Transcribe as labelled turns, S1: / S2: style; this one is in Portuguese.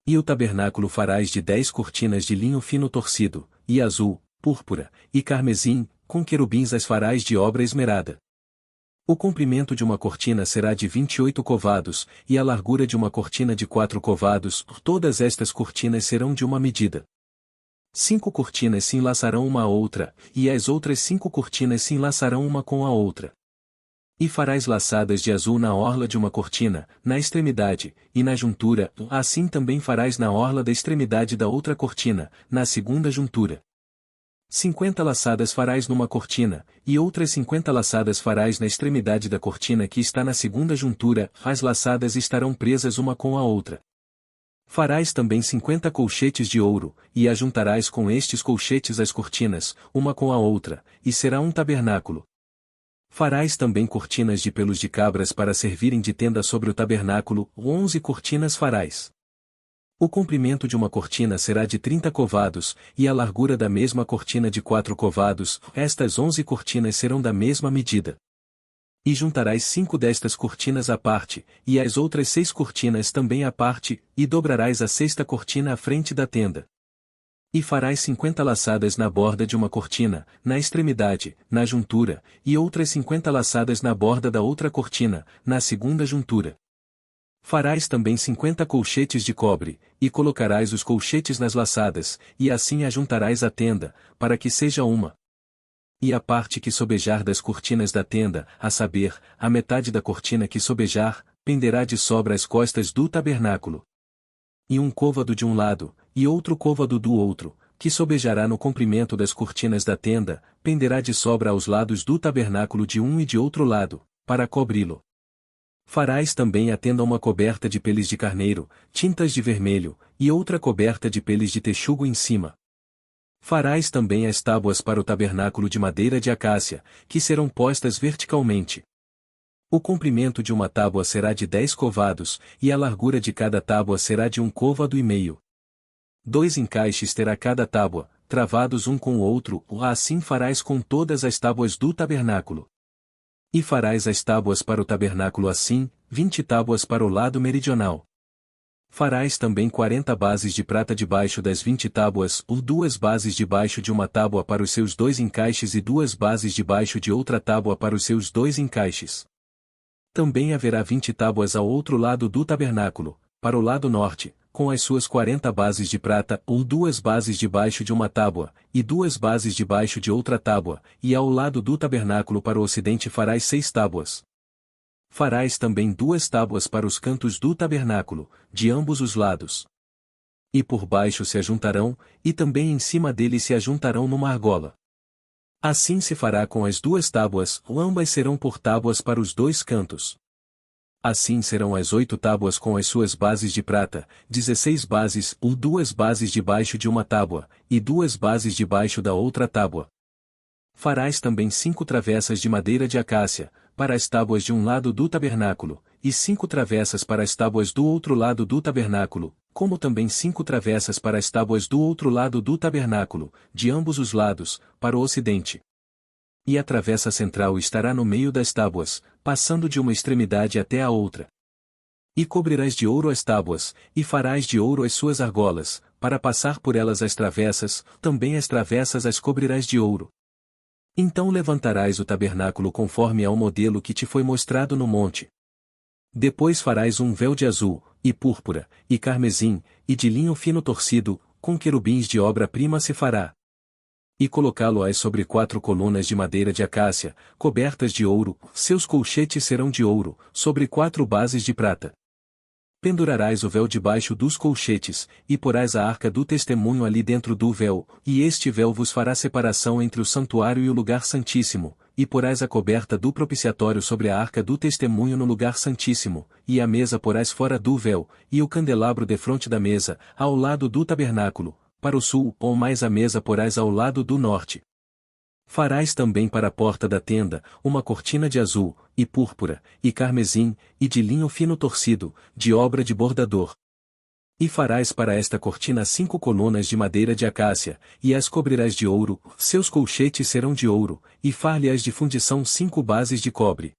S1: E o tabernáculo farás de 10 cortinas de linho fino torcido, e azul, púrpura, e carmesim, com querubins as farás de obra esmerada. O comprimento de uma cortina será de 28 covados, e a largura de uma cortina de 4 covados, todas estas cortinas serão de uma medida. 5 cortinas se enlaçarão uma à outra, e as outras 5 cortinas se enlaçarão uma com a outra. E farás laçadas de azul na orla de uma cortina, na extremidade, e na juntura, assim também farás na orla da extremidade da outra cortina, na segunda juntura. 50 laçadas farás numa cortina, e outras 50 laçadas farás na extremidade da cortina que está na segunda juntura, as laçadas estarão presas uma com a outra. Farás também 50 colchetes de ouro, e ajuntarás com estes colchetes as cortinas, uma com a outra, e será um tabernáculo. Farás também cortinas de pelos de cabras para servirem de tenda sobre o tabernáculo, 11 cortinas farás. O comprimento de uma cortina será de 30 covados, e a largura da mesma cortina de 4 covados, estas 11 cortinas serão da mesma medida. E juntarás 5 destas cortinas à parte, e as outras 6 cortinas também à parte, e dobrarás a sexta cortina à frente da tenda. E farás 50 laçadas na borda de uma cortina, na extremidade, na juntura, e outras 50 laçadas na borda da outra cortina, na segunda juntura. Farás também 50 colchetes de cobre, e colocarás os colchetes nas laçadas, e assim ajuntarás a tenda, para que seja uma. E a parte que sobejar das cortinas da tenda, a saber, a metade da cortina que sobejar, penderá de sobra às costas do tabernáculo. E um côvado de um lado, e outro côvado do outro, que sobejará no comprimento das cortinas da tenda, penderá de sobra aos lados do tabernáculo de um e de outro lado, para cobri-lo. Farás também a tenda uma coberta de peles de carneiro, tintas de vermelho, e outra coberta de peles de texugo em cima. Farás também as tábuas para o tabernáculo de madeira de acácia, que serão postas verticalmente. O comprimento de uma tábua será de 10 covados, e a largura de cada tábua será de 1 côvado e meio. 2 encaixes terá cada tábua, travados um com o outro, assim farás com todas as tábuas do tabernáculo. E farás as tábuas para o tabernáculo assim, 20 tábuas para o lado meridional. Farás também 40 bases de prata debaixo das 20 tábuas, 2 bases debaixo de uma tábua para os seus 2 encaixes e 2 bases debaixo de outra tábua para os seus 2 encaixes. Também haverá 20 tábuas ao outro lado do tabernáculo, para o lado norte, com as suas 40 bases de prata, 2 bases debaixo de uma tábua, e 2 bases debaixo de outra tábua, e ao lado do tabernáculo para o ocidente farás 6 tábuas. Farás também 2 tábuas para os cantos do tabernáculo, de ambos os lados. E por baixo se ajuntarão, e também em cima deles se ajuntarão numa argola. Assim se fará com as 2 tábuas, ambas serão por tábuas para os 2 cantos. Assim serão as 8 tábuas com as suas bases de prata, 16 bases, 2 bases debaixo de uma tábua, e 2 bases debaixo da outra tábua. Farás também 5 travessas de madeira de acácia, para as tábuas de um lado do tabernáculo, e 5 travessas para as tábuas do outro lado do tabernáculo, como também 5 travessas para as tábuas do outro lado do tabernáculo, de ambos os lados, para o ocidente. E a travessa central estará no meio das tábuas, passando de uma extremidade até a outra. E cobrirás de ouro as tábuas, e farás de ouro as suas argolas, para passar por elas as travessas, também as travessas as cobrirás de ouro. Então levantarás o tabernáculo conforme ao modelo que te foi mostrado no monte. Depois farás um véu de azul, e púrpura, e carmesim, e de linho fino torcido, com querubins de obra-prima se fará. E colocá-lo-ás sobre 4 colunas de madeira de acácia, cobertas de ouro, seus colchetes serão de ouro, sobre 4 bases de prata. Pendurarás o véu debaixo dos colchetes, e porás a arca do testemunho ali dentro do véu, e este véu vos fará separação entre o santuário e o lugar santíssimo, e porás a coberta do propiciatório sobre a arca do testemunho no lugar santíssimo, e a mesa porás fora do véu, e o candelabro defronte da mesa, ao lado do tabernáculo, para o sul, ou mais a mesa porás ao lado do norte. Farás também para a porta da tenda, uma cortina de azul, e púrpura, e carmesim, e de linho fino torcido, de obra de bordador. E farás para esta cortina 5 colunas de madeira de acácia, e as cobrirás de ouro, seus colchetes serão de ouro, e far-lhe-ás de fundição 5 bases de cobre.